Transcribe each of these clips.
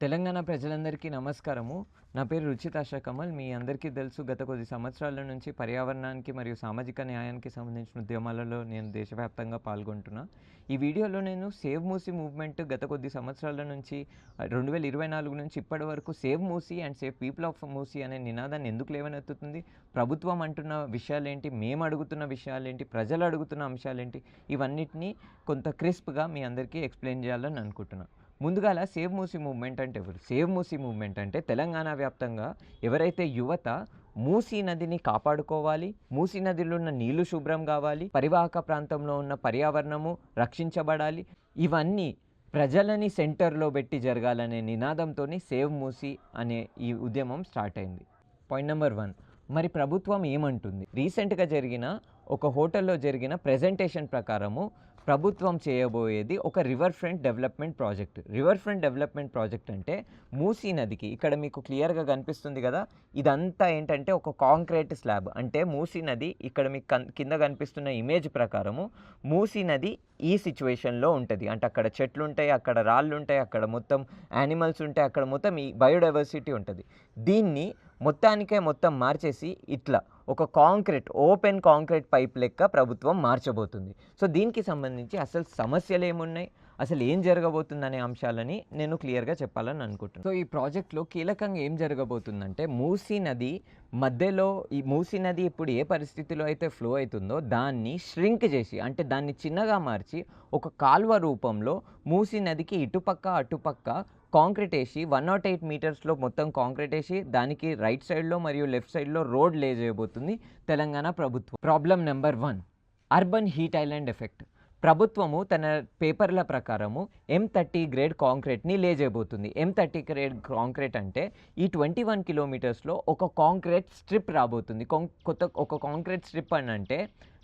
తెలంగాణ ప్రజలందరికీ నమస్కారము. నా పేరు రుచితాష కమల్. మీ అందరికీ తెలుసు గత కొద్ది సంవత్సరాల నుంచి పర్యావరణానికి మరియు సామాజిక న్యాయానికి సంబంధించిన ఉద్యమాలలో నేను దేశవ్యాప్తంగా పాల్గొంటున్నా. ఈ వీడియోలో నేను సేవ్ మూసీ మూవ్‌మెంట్ గత కొద్ది సంవత్సరాల నుంచి 2024 నుంచి ఇప్పటి వరకు save Musi and save people of Musi అనే నినాదాన్ని ఎందుకు లేవనెత్తుతుంది? ప్రభుత్వం అంటున్న విషయాలేంటి? మేము అడుగుతున్న విషయాలేంటి? ప్రజలు అడుగుతున్న అంశాలేంటి? ఇవన్నిటిని కొంత క్రిస్ప్‌గా మీ అందరికీ ఎక్స్‌ప్లెయిన్ చేయాలని అనుకుంటున్నా. ముందుగాల సేవ్ మూసీ మూవ్‌మెంట్ అంటే ఎవరు? సేవ్ మూసీ మూవ్‌మెంట్ అంటే తెలంగాణ వ్యాప్తంగా ఎవరైతే యువత మూసీ నదిని కాపాడుకోవాలి, మూసీ నదిలో ఉన్న నీళ్లు శుభ్రం కావాలి, పరివాహక ప్రాంతంలో ఉన్న పర్యావరణము రక్షించబడాలి, ఇవన్నీ ప్రజలని సెంటర్లో పెట్టి జరగాలనే నినాదంతోని సేవ్ మూసీ అనే ఈ ఉద్యమం స్టార్ట్ అయింది. పాయింట్ నెంబర్ 1, మరి ప్రభుత్వం ఏమంటుంది? రీసెంట్గా జరిగిన ఒక హోటల్లో జరిగిన ప్రెజెంటేషన్ ప్రకారము ప్రభుత్వం చేయబోయేది ఒక river front development project. River front development project అంటే మూసీ నదికి, ఇక్కడ మీకు క్లియర్గా కనిపిస్తుంది కదా, ఇదంతా ఏంటంటే ఒక కాంక్రీట్ స్లాబ్. అంటే మూసీ నది ఇక్కడ మీకు కింద కనిపిస్తున్న ఇమేజ్ ప్రకారము మూసీ నది ఈ సిచ్యువేషన్లో ఉంటుంది. అంటే అక్కడ చెట్లు ఉంటాయి, అక్కడ రాళ్ళు ఉంటాయి, అక్కడ మొత్తం యానిమల్స్ ఉంటాయి, అక్కడ మొత్తం ఈ బయోడైవర్సిటీ ఉంటుంది. దీన్ని మొత్తం మార్చేసి ఇట్లా ఒక కాంక్రీట్, ఓపెన్ కాంక్రీట్ పైప్ లెక్క ప్రభుత్వం మార్చబోతుంది. సో దీనికి సంబంధించి అసలు సమస్యలు ఏమున్నాయి, అసలు ఏం జరగబోతుందనే అంశాలని నేను క్లియర్గా చెప్పాలని అనుకుంటున్నాను. సో ఈ ప్రాజెక్ట్లో కీలకంగా ఏం జరగబోతుందంటే మూసీ నది మధ్యలో, ఈ మూసీ నది ఇప్పుడు ఏ పరిస్థితిలో అయితే ఫ్లో అవుతుందో దాన్ని ష్రింక్ చేసి, అంటే దాన్ని చిన్నగా మార్చి ఒక కాల్వ రూపంలో మూసీ నదికి ఇటుపక్క అటుపక్క కాంక్రీట్ వేసి 108 మీటర్స్లో మొత్తం కాంక్రీట్ వేసి దానికి రైట్ సైడ్లో మరియు లెఫ్ట్ సైడ్లో రోడ్ లే చేయబోతుంది తెలంగాణ ప్రభుత్వం. Problem number 1, urban heat island effect. ప్రభుత్వము తన పేపర్ల ప్రకారము M30 గ్రేడ్ కాంక్రీట్ని లే చేయబోతుంది. M30 గ్రేడ్ కాంక్రీట్ అంటే ఈ 21 కిలోమీటర్స్లో ఒక కాంక్రీట్ స్ట్రిప్ రాబోతుంది. ఒక కాంక్రీట్ స్ట్రిప్ అని అంటే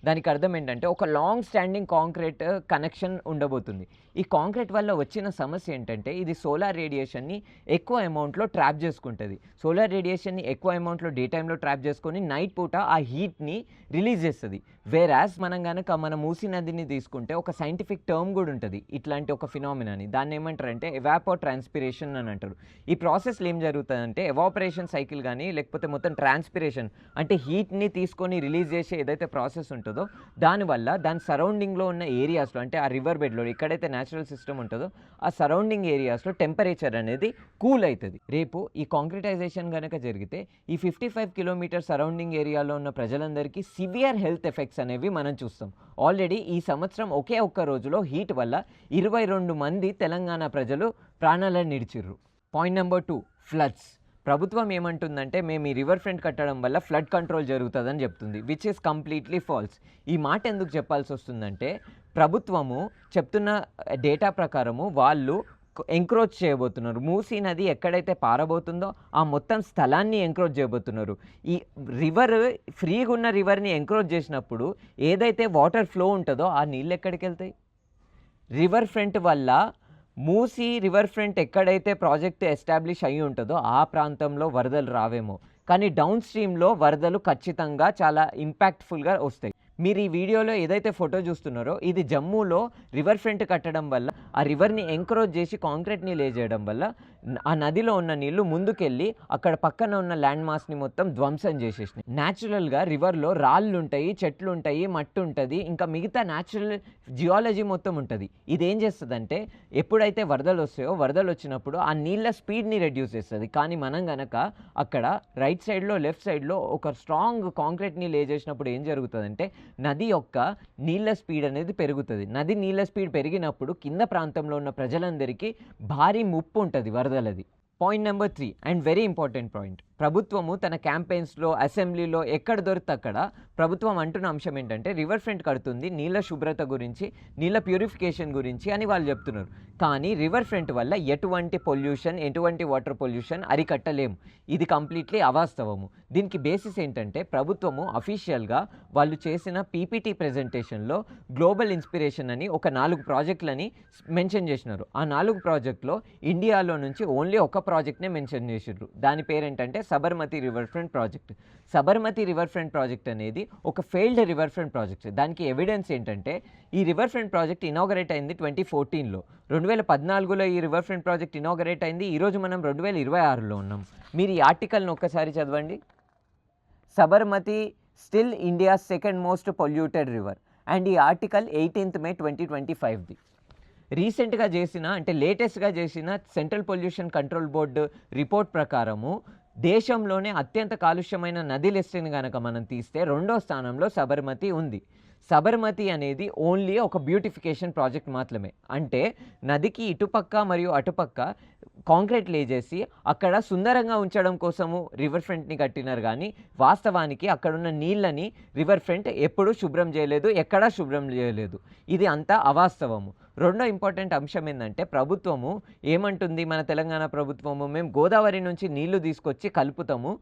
దానికి అర్థం ఏంటంటే ఒక లాంగ్ స్టాండింగ్ కాంక్రీట్ కనెక్షన్ ఉండబోతుంది. ఈ కాంక్రీట్ వల్ల వచ్చిన సమస్య ఏంటంటే ఇది సోలార్ రేడియేషన్ని ఎక్కువ అమౌంట్లో ట్రాప్ చేసుకుంటుంది. సోలార్ రేడియేషన్ని ఎక్కువ అమౌంట్లో డే టైంలో ట్రాప్ చేసుకొని నైట్ పూట ఆ హీట్ని రిలీజ్ చేస్తుంది. వేరాస్ మనం కనుక మన మూసీ నదిని తీసుకుంటే ఒక సైంటిఫిక్ టర్మ్ కూడా ఉంటుంది ఇట్లాంటి ఒక ఫినామినాని. దాన్ని ఏమంటారంటే ఎవాపో ట్రాన్స్పిరేషన్ అని అంటారు. ఈ ప్రాసెస్లో ఏం జరుగుతుందంటే ఎవాపరేషన్ సైకిల్ కానీ లేకపోతే మొత్తం ట్రాన్స్పిరేషన్ అంటే హీట్ని తీసుకొని రిలీజ్ చేసే ఏదైతే ప్రాసెస్ ఉంటుందో దానివల్ల దాని సరౌండింగ్లో ఉన్న ఏరియాస్లో, అంటే ఆ రివర్ బెడ్లో ఎక్కడైతే న్యాచురల్ సిస్టమ్ ఉంటుందో ఆ సరౌండింగ్ ఏరియాస్లో టెంపరేచర్ అనేది కూల్ అవుతుంది. రేపు ఈ కాంక్రిటైజేషన్ కనుక జరిగితే ఈ 55 కిలోమీటర్ సరౌండింగ్ ఏరియాలో ఉన్న ప్రజలందరికీ సివియర్ హెల్త్ ఎఫెక్ట్స్ అనేవి మనం చూస్తాం. ఆల్రెడీ ఈ సంవత్సరం ఒకే ఒక్క రోజులో హీట్ వల్ల 22 మంది తెలంగాణ ప్రజలు ప్రాణాలను నిడిచిర్రు. Point number 2, floods. ప్రభుత్వం ఏమంటుందంటే మేము ఈ రివర్ ఫ్రంట్ కట్టడం వల్ల ఫ్లడ్ కంట్రోల్ జరుగుతుందని చెప్తుంది, విచ్ ఈస్ కంప్లీట్లీ ఫాల్స్. ఈ మాట ఎందుకు చెప్పాల్సి వస్తుందంటే ప్రభుత్వము చెప్తున్న డేటా ప్రకారము వాళ్ళు ఎంక్రోచ్ చేయబోతున్నారు. మూసీ నది ఎక్కడైతే పారబోతుందో ఆ మొత్తం స్థలాన్ని ఎంక్రోచ్ చేయబోతున్నారు. ఈ రివర్ ఫ్రీగా ఉన్న రివర్ని ఎంక్రోచ్ చేసినప్పుడు ఏదైతే వాటర్ ఫ్లో ఉంటుందో ఆ నీళ్ళు ఎక్కడికి వెళ్తాయి? రివర్ ఫ్రంట్ వల్ల మూసీ రివర్ ఫ్రంట్ ఎక్కడైతే ప్రాజెక్ట్ ఎస్టాబ్లిష్ అయ్యి ఉంటుందో ఆ ప్రాంతంలో వరదలు రావేమో, కానీ డౌన్ స్ట్రీమ్లో వరదలు ఖచ్చితంగా చాలా ఇంపాక్ట్ఫుల్గా వస్తాయి. మీరు ఈ వీడియోలో ఏదైతే ఫోటో చూస్తున్నారో ఇది జమ్మూలో రివర్ ఫ్రంట్ కట్టడం వల్ల ఆ రివర్ని ఎంకరేజ్ చేసి కాంక్రీట్ని లే చేయడం వల్ల ఆ నదిలో ఉన్న నీళ్లు ముందుకెళ్ళి అక్కడ పక్కన ఉన్న ల్యాండ్ మాస్ని మొత్తం ధ్వంసం చేసేసినాయి. న్యాచురల్గా రివర్లో రాళ్ళు ఉంటాయి, చెట్లు ఉంటాయి, మట్టి ఉంటుంది, ఇంకా మిగతా న్యాచురల్ జియాలజీ మొత్తం ఉంటుంది. ఇదేం చేస్తుందంటే ఎప్పుడైతే వరదలు వస్తాయో వరదలు వచ్చినప్పుడు ఆ నీళ్ళ స్పీడ్ని రెడ్యూస్ చేస్తుంది. కానీ మనం గనక అక్కడ రైట్ సైడ్లో లెఫ్ట్ సైడ్లో ఒక స్ట్రాంగ్ కాంక్రీట్ని లే చేసినప్పుడు ఏం జరుగుతుందంటే నది యొక్క నీళ్ళ స్పీడ్ అనేది పెరుగుతుంది. నది నీళ్ళ స్పీడ్ పెరిగినప్పుడు కింద ప్రాంతంలో ఉన్న ప్రజలందరికీ భారీ ముప్పు ఉంటుంది వరదలది. Point number 3 and very important point, ప్రభుత్వము తన క్యాంపెయిన్స్లో అసెంబ్లీలో ఎక్కడ దొరికితే అక్కడ ప్రభుత్వం అంటున్న అంశం ఏంటంటే రివర్ ఫ్రంట్ కడుతుంది నీళ్ళ శుభ్రత గురించి, నీళ్ళ ప్యూరిఫికేషన్ గురించి అని వాళ్ళు చెప్తున్నారు. కానీ రివర్ ఫ్రంట్ వల్ల ఎటువంటి పొల్యూషన్, ఎటువంటి వాటర్ పొల్యూషన్ అరికట్టలేము. ఇది కంప్లీట్లీ అవాస్తవము. దీనికి బేసిస్ ఏంటంటే ప్రభుత్వము అఫీషియల్గా వాళ్ళు చేసిన పీపీటీ ప్రెజెంటేషన్లో గ్లోబల్ ఇన్స్పిరేషన్ అని ఒక 4 ప్రాజెక్టులని మెన్షన్ చేసినారు. ఆ 4 ప్రాజెక్టులో ఇండియాలో నుంచి ఓన్లీ ఒక ప్రాజెక్ట్నే మెన్షన్ చేసిర్రు. దాని పేరేంటంటే Sabarmati river front project. Sabarmati river front project అనేది ఒక ఫెయిల్డ్ రివర్ ఫ్రంట్ ప్రాజెక్ట్. దానికి ఎవిడెన్స్ ఏంటంటే ఈ రివర్ ఫ్రంట్ ప్రాజెక్ట్ ఇనాగరేట్ అయింది 2014లో. 2014లో ఈ రివర్ ఫ్రంట్ ప్రాజెక్ట్ ఇనాగరేట్ అయింది. ఈరోజు మనం 2026లో ఉన్నాం. మీరు ఈ ఆర్టికల్ని ఒక్కసారి చదవండి. Sabarmati still India second most polluted river. And ఈ ఆర్టికల్ 18th May 2025ది. రీసెంట్గా చేసిన అంటే లేటెస్ట్గా చేసిన central pollution control board report ప్రకారము దేశంలోనే అత్యంత కాలుష్యమైన నది లిస్టుని కనుక మనం తీస్తే 2వ స్థానంలో సబర్మతి ఉంది. సబర్మతి అనేది ఓన్లీ ఒక బ్యూటిఫికేషన్ ప్రాజెక్ట్ మాత్రమే. అంటే నదికి ఇటుపక్క మరియు అటుపక్క కాంక్రీట్ లేజేసి అక్కడ సుందరంగా ఉంచడం కోసము రివర్ ఫ్రంట్ని కట్టినారు. కానీ వాస్తవానికి అక్కడున్న నీళ్ళని రివర్ ఫ్రంట్ ఎప్పుడూ శుభ్రం చేయలేదు, ఎక్కడా శుభ్రం చేయలేదు. ఇది అంతా అవాస్తవము. రెండో ఇంపార్టెంట్ అంశం ఏంటంటే ప్రభుత్వము ఏమంటుంది, మన తెలంగాణ ప్రభుత్వము మేము గోదావరి నుంచి నీళ్లు తీసుకొచ్చి కలుపుతాము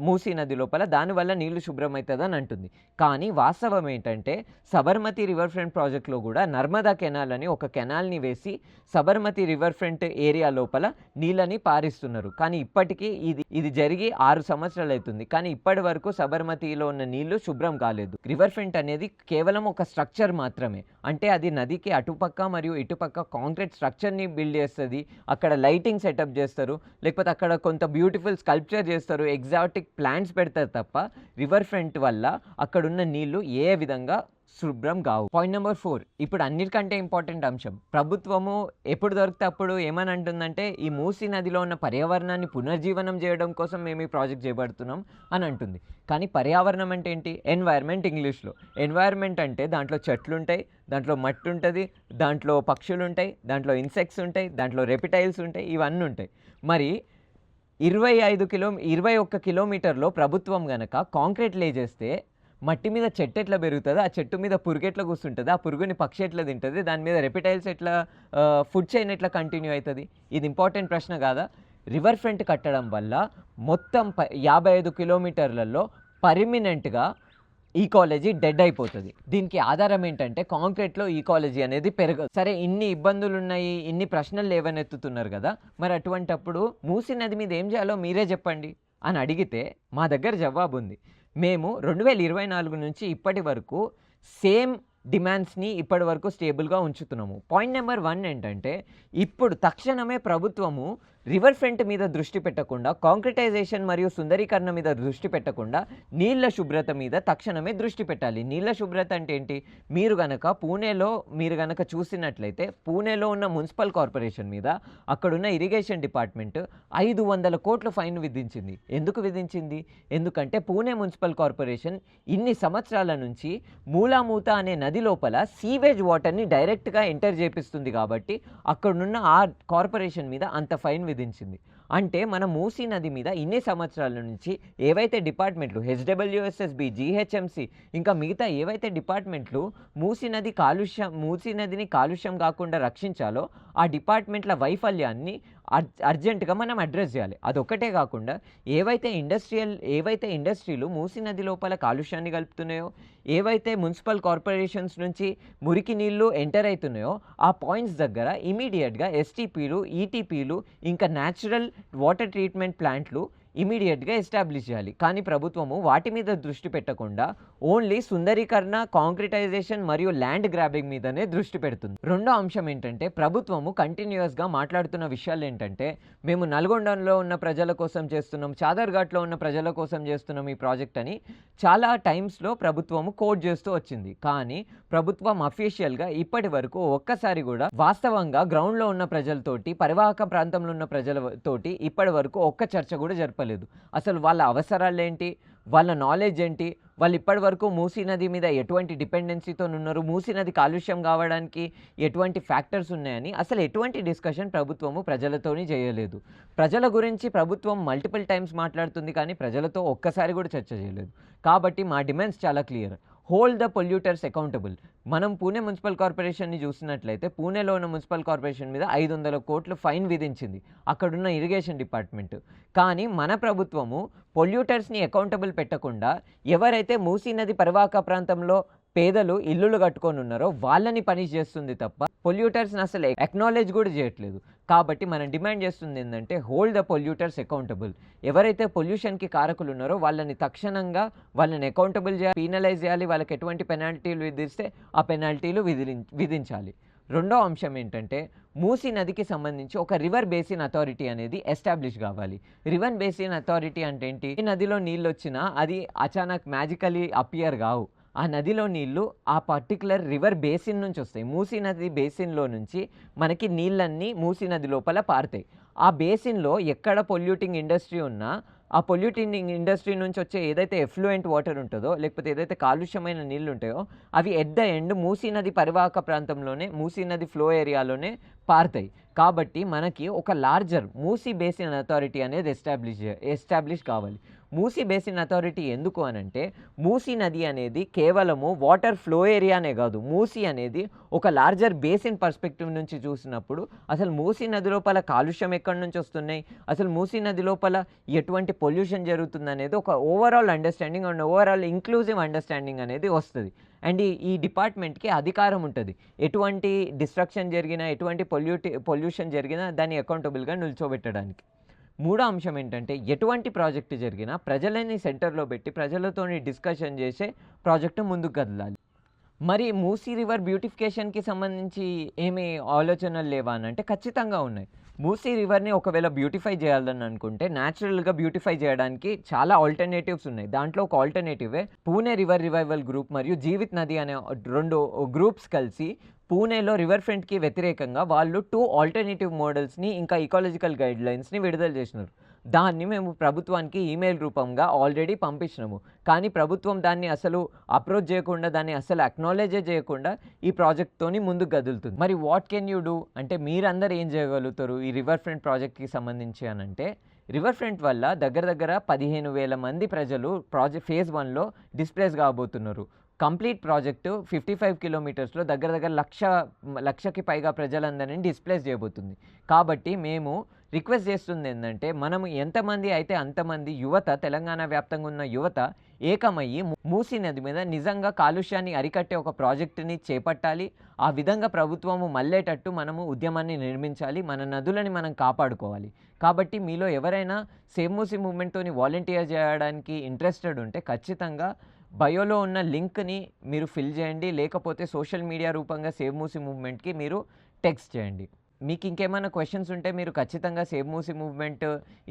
మూసీ నది లోపల, దానివల్ల నీళ్లు శుభ్రం అవుతుందని అంటుంది. కానీ వాస్తవం ఏంటంటే సబర్మతి రివర్ ఫ్రంట్ ప్రాజెక్ట్లో కూడా నర్మదా కెనాల్ అని ఒక కెనాల్ని వేసి సబర్మతి రివర్ ఫ్రంట్ ఏరియా లోపల నీళ్ళని పారిస్తున్నారు. కానీ ఇప్పటికీ ఇది జరిగి 6 సంవత్సరాలు అవుతుంది. కానీ ఇప్పటి వరకు సబర్మతిలో ఉన్న నీళ్లు శుభ్రం కాలేదు. రివర్ ఫ్రంట్ అనేది కేవలం ఒక స్ట్రక్చర్ మాత్రమే. అంటే అది నదికి అటుపక్క మరియు ఇటుపక్క కాంక్రీట్ స్ట్రక్చర్ని బిల్డ్ చేస్తుంది. అక్కడ లైటింగ్ సెటప్ చేస్తారు, లేకపోతే అక్కడ కొంత బ్యూటిఫుల్ స్కల్ప్చర్ చేస్తారు, ఎగ్జాటిక్ ప్లాంట్స్ పెడతారు తప్ప రివర్ ఫ్రంట్ వల్ల అక్కడున్న నీళ్లు ఏ విధంగా శుభ్రం కావు. పాయింట్ నెంబర్ 4, ఇప్పుడు అన్నిటికంటే ఇంపార్టెంట్ అంశం. ప్రభుత్వము ఎప్పుడు దొరికితే అప్పుడు ఏమని అంటుందంటే ఈ మూసీ నదిలో ఉన్న పర్యావరణాన్ని పునర్జీవనం చేయడం కోసం మేము ఈ ప్రాజెక్ట్ చేపడుతున్నాం అని అంటుంది. కానీ పర్యావరణం అంటే ఏంటి? ఎన్వైర్న్మెంట్ ఇంగ్లీష్లో. ఎన్వైర్న్మెంట్ అంటే దాంట్లో చెట్లు ఉంటాయి, దాంట్లో మట్టి ఉంటుంది, దాంట్లో పక్షులు ఉంటాయి, దాంట్లో ఇన్సెక్ట్స్ ఉంటాయి, దాంట్లో రెపిటైల్స్ ఉంటాయి, ఇవన్నీ ఉంటాయి. మరి 21 కిలోమీటర్లో ప్రభుత్వం గనక కాంక్రీట్ లే చేస్తే మట్టి మీద చెట్టు ఎట్లా పెరుగుతుంది, ఆ చెట్టు మీద పురుగు ఎట్లా కూర్చుంటుంది, ఆ పురుగుని పక్షి ఎట్లా తింటుంది, దాని మీద రెపిటైల్స్ ఎట్లా ఫుడ్ చైన్ ఎట్లా కంటిన్యూ అవుతుంది? ఇది ఇంపార్టెంట్ ప్రశ్న కాదా? రివర్ ఫ్రంట్ కట్టడం వల్ల మొత్తం 55 కిలోమీటర్లలో పర్మనెంట్గా ఈకాలజీ డెడ్ అయిపోతుంది. దీనికి ఆధారం ఏంటంటే కాంక్రీట్లో ఈకాలజీ అనేది పెరగదు. సరే, ఇన్ని ఇబ్బందులు ఉన్నాయి, ఇన్ని ప్రశ్నలు లేవనెత్తుతున్నారు కదా, మరి అటువంటప్పుడు మూసీ నది మీద ఏం చేయాలో మీరే చెప్పండి అని అడిగితే మా దగ్గర జవాబు ఉంది. మేము 2024 నుంచి ఇప్పటి వరకు సేమ్ డిమాండ్స్ని ఇప్పటి వరకు స్టేబుల్గా ఉంచుతున్నాము. పాయింట్ నెంబర్ 1 ఏంటంటే ఇప్పుడు తక్షణమే ప్రభుత్వము రివర్ ఫ్రంట్ మీద దృష్టి పెట్టకుండా, కాంక్రిటైజేషన్ మరియు సుందరీకరణ మీద దృష్టి పెట్టకుండా నీళ్ళ శుభ్రత మీద తక్షణమే దృష్టి పెట్టాలి. నీళ్ళ శుభ్రత అంటే ఏంటి? మీరు గనక చూసినట్లయితే పూణేలో ఉన్న మున్సిపల్ కార్పొరేషన్ మీద అక్కడున్న ఇరిగేషన్ డిపార్ట్మెంట్ 500 కోట్ల ఫైన్ విధించింది. ఎందుకు విధించింది? ఎందుకంటే పూణే మున్సిపల్ కార్పొరేషన్ ఇన్ని సంవత్సరాల నుంచి మూలామూత అనే నది లోపల సీవేజ్ వాటర్ని డైరెక్ట్గా ఎంటర్ చేపిస్తుంది కాబట్టి అక్కడున్న ఆ కార్పొరేషన్ మీద అంత ఫైన్ విధించింది. అంటే మన మూసీ నది మీద ఇన్ని సంవత్సరాల నుంచి ఏవైతే డిపార్ట్మెంట్లు హెచ్డబ్ల్యూఎస్ఎస్బి, జీహెచ్ఎంసి ఇంకా మిగతా ఏవైతే డిపార్ట్మెంట్లు మూసీ నదిని కాలుష్యం కాకుండా రక్షించాలో ఆ డిపార్ట్మెంట్ల వైఫల్యాన్ని అర్జెంటుగా మనం అడ్రస్ చేయాలి. అదొక్కటే కాకుండా ఏవైతే ఇండస్ట్రీలు మూసీ నది లోపల కాలుష్యాన్ని కలుపుతున్నాయో, ఏవైతే మున్సిపల్ కార్పొరేషన్స్ నుంచి మురికి నీళ్లు ఎంటర్ అవుతున్నాయో ఆ పాయింట్స్ దగ్గర ఇమీడియట్గా ఎస్టీపీలు, ఈటీపీలు ఇంకా న్యాచురల్ వాటర్ ట్రీట్మెంట్ ప్లాంట్లు ఇమీడియట్గా ఎస్టాబ్లిష్ చేయాలి. కానీ ప్రభుత్వము వాటి మీద దృష్టి పెట్టకుండా ఓన్లీ సుందరీకరణ, కాంక్రిటైజేషన్ మరియు ల్యాండ్ గ్రాబింగ్ మీదనే దృష్టి పెడుతుంది. రెండో అంశం ఏంటంటే ప్రభుత్వము కంటిన్యూస్గా మాట్లాడుతున్న విషయాలు ఏంటంటే మేము నల్గొండలో ఉన్న ప్రజల కోసం చేస్తున్నాం, చాదర్ఘాట్లో ఉన్న ప్రజల కోసం చేస్తున్నాం ఈ ప్రాజెక్ట్ అని చాలా టైమ్స్లో ప్రభుత్వము కోట్ చేస్తూ వచ్చింది. కానీ ప్రభుత్వం అఫీషియల్గా ఇప్పటి వరకు ఒక్కసారి కూడా వాస్తవంగా గ్రౌండ్లో ఉన్న ప్రజలతోటి, పరివాహక ప్రాంతంలో ఉన్న ప్రజలతోటి ఇప్పటి వరకు ఒక్క చర్చ కూడా జరపలేదు. అసలు వాళ్ళ అవసరాలు ఏంటి, వాళ్ళ నాలెడ్జ్ ఏంటి, వాళ్ళు ఇప్పటి వరకు మూసీ నది మీద ఎటువంటి డిపెండెన్సీతో ఉన్నారు, మూసీ నది కాలుష్యం కావడానికి ఎటువంటి ఫ్యాక్టర్స్ ఉన్నాయని అసలు ఎటువంటి డిస్కషన్ ప్రభుత్వము ప్రజలతోని చేయలేదు. ప్రజల గురించి ప్రభుత్వం మల్టిపుల్ టైమ్స్ మాట్లాడుతుంది కానీ ప్రజలతో ఒక్కసారి కూడా చర్చ చేయలేదు. కాబట్టి మా డిమాండ్స్ చాలా clear. Hold the polluters accountable. మనం పూణే మున్సిపల్ కార్పొరేషన్ని చూసినట్లయితే పూణేలో ఉన్న మున్సిపల్ కార్పొరేషన్ మీద 500 కోట్లు ఫైన్ విధించింది అక్కడున్న ఇరిగేషన్ డిపార్ట్మెంట్. కానీ మన ప్రభుత్వము పొల్యూటర్స్ని అకౌంటబుల్ పెట్టకుండా ఎవరైతే మూసీ నది పరివాహక ప్రాంతంలో పేదలు ఇల్లులు కట్టుకొని ఉన్నారో వాళ్ళని పనిష్ చేస్తుంది తప్ప పొల్యూటర్స్ని అసలు అక్నాలెడ్జ్ కూడా చేయట్లేదు. కాబట్టి మనం డిమాండ్ చేస్తుంది ఏంటంటే హోల్డ్ ద పొల్యూటర్స్ అకౌంటబుల్. ఎవరైతే పొల్యూషన్కి కారకులు ఉన్నారో వాళ్ళని తక్షణంగా వాళ్ళని అకౌంటబుల్ చేయాలి, పీనలైజ్ చేయాలి, వాళ్ళకి ఎటువంటి పెనాల్టీలు విధిస్తే ఆ పెనాల్టీలు విధించాలి. రెండో అంశం ఏంటంటే మూసీ నదికి సంబంధించి ఒక రివర్ బేసిన్ అథారిటీ అనేది ఎస్టాబ్లిష్ కావాలి. రివర్ బేసిన్ అథారిటీ అంటే ఏంటి? ఈ నదిలో నీళ్ళు వచ్చినా అది అచానక్ మ్యాజికలీ అపియర్ కావు. ఆ నదిలో నీళ్లు ఆ పర్టికులర్ రివర్ బేసిన్ నుంచి వస్తాయి. మూసీ నది బేసిన్లో నుంచి మనకి నీళ్ళన్నీ మూసీ నది లోపల పారుతాయి. ఆ బేసిన్లో ఎక్కడ పొల్యూటింగ్ ఇండస్ట్రీ ఉన్నా ఆ పొల్యూటింగ్ ఇండస్ట్రీ నుంచి వచ్చే ఏదైతే ఎఫ్లూయెంట్ వాటర్ ఉంటుందో, లేకపోతే ఏదైతే కాలుష్యమైన నీళ్ళు ఉంటాయో అవి ఎట్ ద ఎండ్ మూసీ నది పరివాహక ప్రాంతంలోనే, మూసీ నది ఫ్లో ఏరియాలోనే పారుతాయి. కాబట్టి మనకి ఒక లార్జర్ మూసీ బేసిన్ అథారిటీ అనేది ఎస్టాబ్లిష్ కావాలి. మూసీ బేసిన్ అథారిటీ ఎందుకు అనంటే మూసీ నది అనేది కేవలము వాటర్ ఫ్లో ఏరియానే కాదు, మూసీ అనేది ఒక లార్జర్ బేసిన్ పర్స్పెక్టివ్ నుంచి చూసినప్పుడు అసలు మూసీ నది లోపల కాలుష్యం ఎక్కడి నుంచి వస్తున్నాయి, అసలు మూసీ నది లోపల ఎటువంటి పొల్యూషన్ జరుగుతుంది అనేది ఒక overall understanding and overall inclusive understanding అనేది వస్తుంది. అండ్ ఈ డిపార్ట్మెంట్కి అధికారం ఉంటుంది. ఎటువంటి డిస్ట్రక్షన్ జరిగినా, ఎటువంటి పొల్యూషన్ జరిగినా దాన్ని అకౌంటబుల్గా నిల్చోబెట్టడానికి. మూడో అంశం ఏంటంటే ఎటువంటి ప్రాజెక్టు జరిగినా ప్రజలని సెంటర్లో పెట్టి ప్రజలతో డిస్కషన్ చేసే ప్రాజెక్టు ముందుకు కదలాలి. మరి మూసీ రివర్ బ్యూటిఫికేషన్కి సంబంధించి ఏమీ ఆలోచనలు లేవా అని అంటే ఖచ్చితంగా ఉన్నాయి. మూసీ రివర్ని ఒకవేళ బ్యూటిఫై చేయాలని అనుకుంటే న్యాచురల్గా బ్యూటిఫై చేయడానికి చాలా ఆల్టర్నేటివ్స్ ఉన్నాయి. దాంట్లో ఒక ఆల్టర్నేటివే పూణే రివర్ రివైవల్ గ్రూప్ మరియు జీవిత్ నది అనే 2 గ్రూప్స్ కలిసి పూణేలో రివర్ ఫ్రంట్కి వ్యతిరేకంగా వాళ్ళు 2 ఆల్టర్నేటివ్ మోడల్స్ని ఇంకా ఇకాలజికల్ గైడ్లైన్స్ని విడుదల చేసినారు. దాన్ని మేము ప్రభుత్వానికి ఈమెయిల్ రూపంగా ఆల్రెడీ పంపించినాము. కానీ ప్రభుత్వం దాన్ని అసలు అప్రోచ్ చేయకుండా, దాన్ని అసలు అక్నాలెడ్జే చేయకుండా ఈ ప్రాజెక్ట్తోని ముందుకు కదులుతుంది. మరి వాట్ కెన్ యూ డూ అంటే మీరందరూ ఏం చేయగలుగుతారు ఈ రివర్ ఫ్రంట్ ప్రాజెక్ట్కి సంబంధించి అని అంటే, రివర్ ఫ్రంట్ వల్ల దగ్గర 15,000 మంది ప్రజలు ఫేజ్ 1లో డిస్ప్లేస్ కాబోతున్నారు. కంప్లీట్ ప్రాజెక్టు 55 కిలోమీటర్స్లో దగ్గర లక్షకి పైగా ప్రజలందరినీ డిస్ప్లేస్ చేయబోతుంది. కాబట్టి మేము రిక్వెస్ట్ చేస్తుంది ఏంటంటే మనము ఎంతమంది అయితే అంతమంది యువత, తెలంగాణ వ్యాప్తంగా ఉన్న యువత ఏకమయ్యి మూసీ నది మీద నిజంగా కాలుష్యాన్ని అరికట్టే ఒక ప్రాజెక్టుని చేపట్టాలి. ఆ విధంగా ప్రభుత్వము మళ్ళేటట్టు మనము ఉద్యమాన్ని నిర్మించాలి. మన నదులని మనం కాపాడుకోవాలి. కాబట్టి మీలో ఎవరైనా సేవ్ మూసీ మూవ్మెంట్తోని వాలంటీర్ చేయడానికి ఇంట్రెస్టెడ్ ఉంటే ఖచ్చితంగా బయోలో ఉన్న లింక్ని మీరు ఫిల్ చేయండి. లేకపోతే సోషల్ మీడియా రూపంగా సేవ్ మూసీ మూవ్మెంట్కి మీరు టెక్స్ట్ చేయండి. మీకు ఇంకేమైనా క్వశ్చన్స్ ఉంటే మీరు ఖచ్చితంగా సేవ్ మూసీ మూవ్మెంట్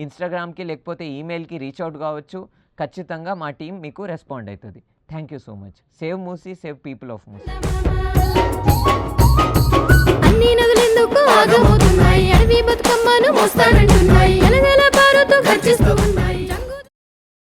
ఇన్స్టాగ్రామ్కి లేకపోతే ఈమెయిల్కి రీచ్ అవుట్ కావచ్చు. ఖచ్చితంగా మా టీం మీకు రెస్పాండ్ అవుతుంది. Thank you so much. Save Musi, save people of Musi. అన్ని నదులెందుకు ఆగమవుతున్నాయి? అడవి బతుకమ్మను మోస్తానంటున్నాయి, గలగల పారుతూ గర్జిస్తూ ఉన్నాయి.